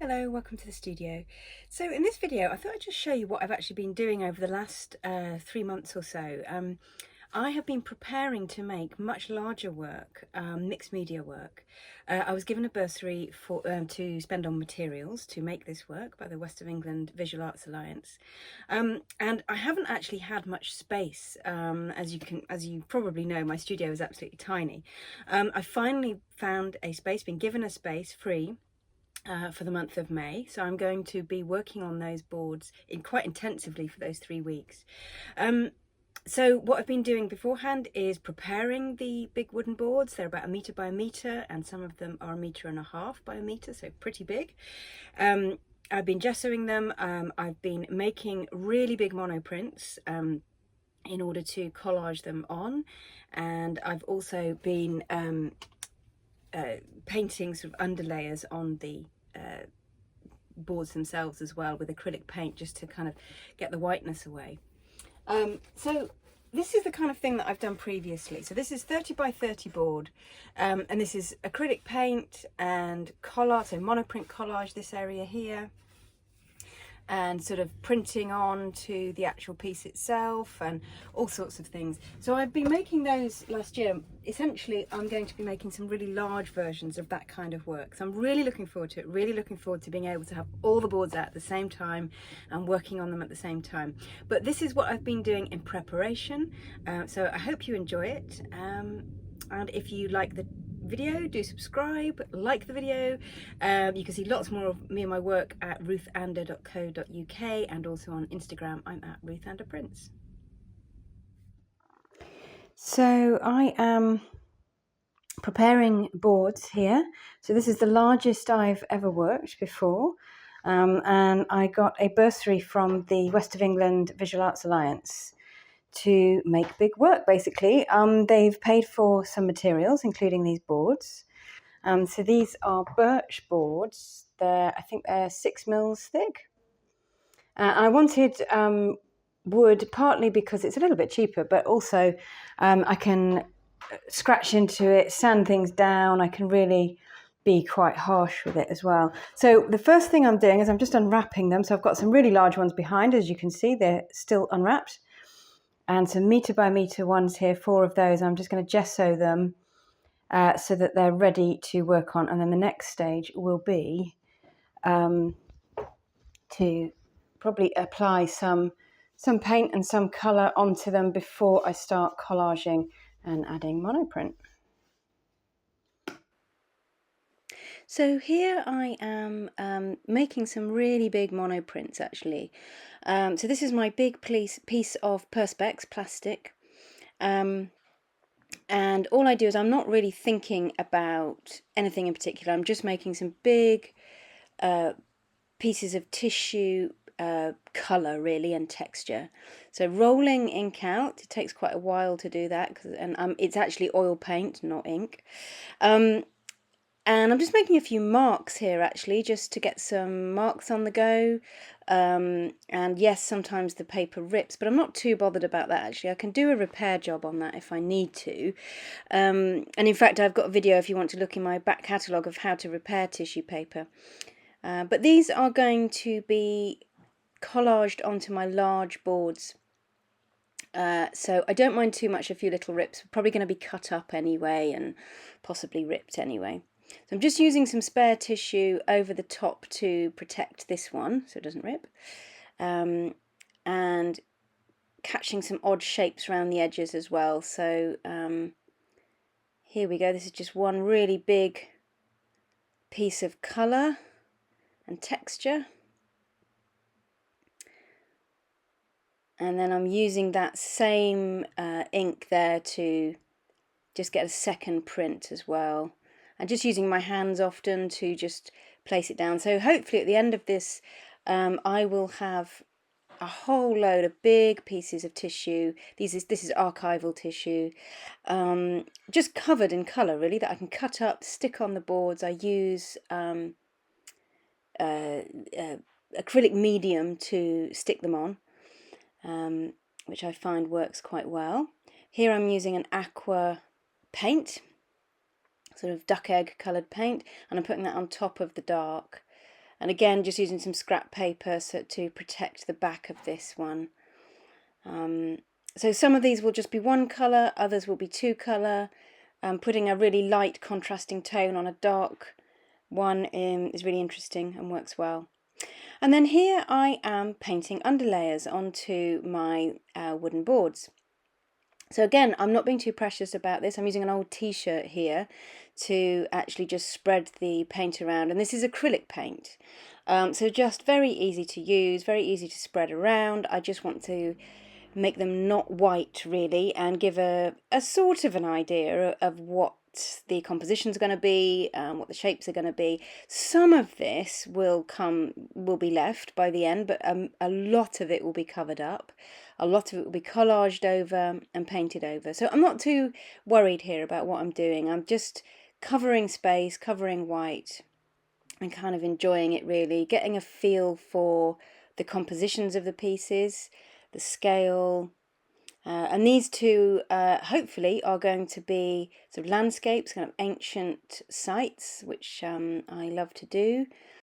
Hello, welcome to the studio. So in this video, I thought I'd just show you what I've actually been doing over the last 3 months or so. I have been preparing to make much larger work, mixed media work. I was given a bursary to spend on materials to make this work by the West of England Visual Arts Alliance. And I haven't actually had much space. As you probably know, my studio is absolutely tiny. I finally found a space, been given a space free for the month of May. So I'm going to be working on those boards quite intensively for those 3 weeks. So what I've been doing beforehand is preparing the big wooden boards. They're about 1 metre by 1 metre, and some of them are 1.5 metres by 1 metre, so pretty big. I've been gessoing them. I've been making really big monoprints in order to collage them on, and I've also been painting sort of underlayers on the boards themselves as well with acrylic paint, just to kind of get the whiteness away. So this is the kind of thing that I've done previously. So this is 30 by 30 board, and this is acrylic paint and collage, so monoprint collage, this area here, and sort of printing on to the actual piece itself and all sorts of things. So I've been making those last year. Essentially, I'm going to be making some really large versions of that kind of work. So I'm really looking forward to it, really looking forward to being able to have all the boards out at the same time and working on them at the same time. But this is what I've been doing in preparation. So I hope you enjoy it. And if you like the video, do subscribe, like the video. You can see lots more of me and my work at ruthander.co.uk, and also on Instagram I'm at ruthanderprints. So I am preparing boards here. So this is the largest I've ever worked before, and I got a bursary from the West of England Visual Arts Alliance to make big work, basically. They've paid for some materials, including these boards. So these are birch boards. I think they're 6 mils thick. I wanted wood partly because it's a little bit cheaper, but also I can scratch into it, sand things down. I can really be quite harsh with it as well. So the first thing I'm doing is I'm just unwrapping them. So I've got some really large ones behind, as you can see, they're still unwrapped. And some 1 metre by 1 metre ones here, 4 of those. I'm just going to gesso them so that they're ready to work on. And then the next stage will be to probably apply some paint and some colour onto them before I start collaging and adding monoprint. So here I am making some really big monoprints actually. So this is my big piece of perspex plastic. And all I do is I'm not really thinking about anything in particular. I'm just making some big pieces of tissue colour really and texture. So rolling ink out, it takes quite a while to do that, and it's actually oil paint, not ink. And I'm just making a few marks here actually, just to get some marks on the go. And yes, sometimes the paper rips, but I'm not too bothered about that actually. I can do a repair job on that if I need to. And in fact, I've got a video if you want to look in my back catalogue of how to repair tissue paper. But these are going to be collaged onto my large boards. So I don't mind too much a few little rips. Probably going to be cut up anyway and possibly ripped anyway. So I'm just using some spare tissue over the top to protect this one so it doesn't rip, and catching some odd shapes around the edges as well. So here we go. This is just one really big piece of colour and texture, and then I'm using that same ink there to just get a second print as well, and just using my hands often to just place it down. So hopefully at the end of this I will have a whole load of big pieces of tissue. This is archival tissue, just covered in colour really, that I can cut up, stick on the boards. I use acrylic medium to stick them on, which I find works quite well. Here I'm using an aqua paint, sort of duck egg coloured paint, and I'm putting that on top of the dark. And again, just using some scrap paper to protect the back of this one. So some of these will just be one colour, others will be two colour. Putting a really light contrasting tone on a dark one is really interesting and works well. And then here I am painting underlayers onto my wooden boards. So again, I'm not being too precious about this. I'm using an old t-shirt here to actually just spread the paint around, and this is acrylic paint. So just very easy to use, very easy to spread around. I just want to make them not white really, and give a sort of an idea of what the composition's going to be, what the shapes are going to be. Some of this will be left by the end, but a lot of it will be covered up. A lot of it will be collaged over and painted over. So I'm not too worried here about what I'm doing. I'm just covering space, covering white, and kind of enjoying it really, getting a feel for the compositions of the pieces, the scale. And these two hopefully are going to be sort of landscapes, kind of ancient sites, which I love to do.